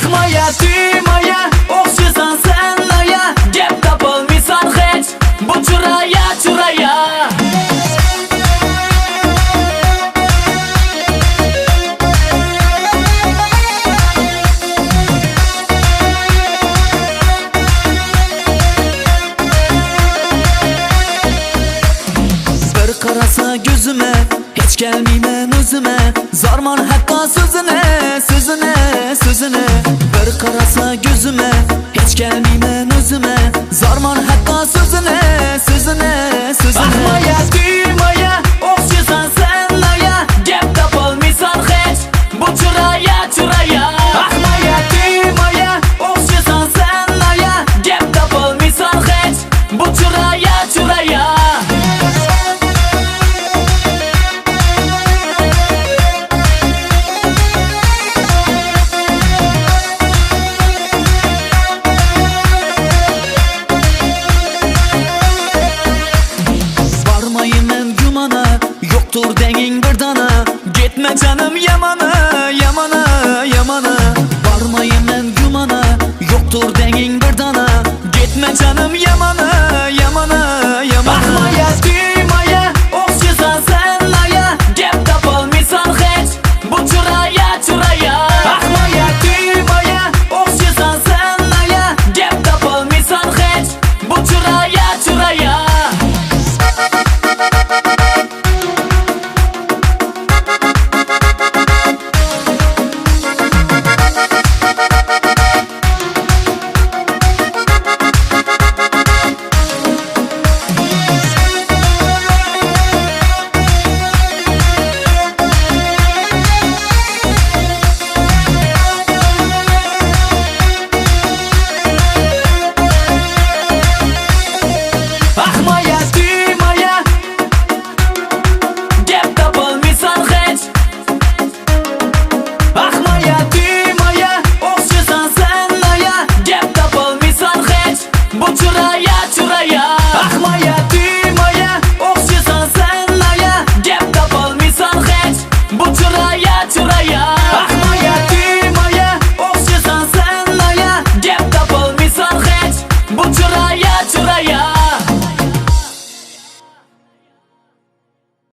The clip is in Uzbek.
Ahmoya tüymaya o'xshasan sen noya, gap topolmaysan hech bu churaya churaya. Bir qarasa gözüme hiç gelmeymen özüme, zarman hatta sözüne sözüne. Bir qarasa gözüme hiç gelmeymen özüme, zarman hatta sözüne sözüne. Ahmoya tüymaya o'xshasan sen noya, gap topolmaysan hech bu churaya churaya. Ahmoya tüymaya o'xshasan sen noya, gap topolmaysan hech bu churaya churaya. Yoktur dengin bir dana, gitme canım yamana yamana yamana. Varmayım ben gümana, yoktur dengin bir dana, gitme canım yamana yamana yamana. Ahmoya tüymaya o'xshasan sen noya, gap topolmaysan hech bu churaya churaya. Ahmoya tüymaya o'xshasan sen noya, gap topolmaysan hech bu churaya churaya. Ahmoya tüymaya gap topolmaysan hech. Ahmoya tüymaya o'xshasan sen noya, gap topolmaysan hech bu churaya churaya. Ahmoya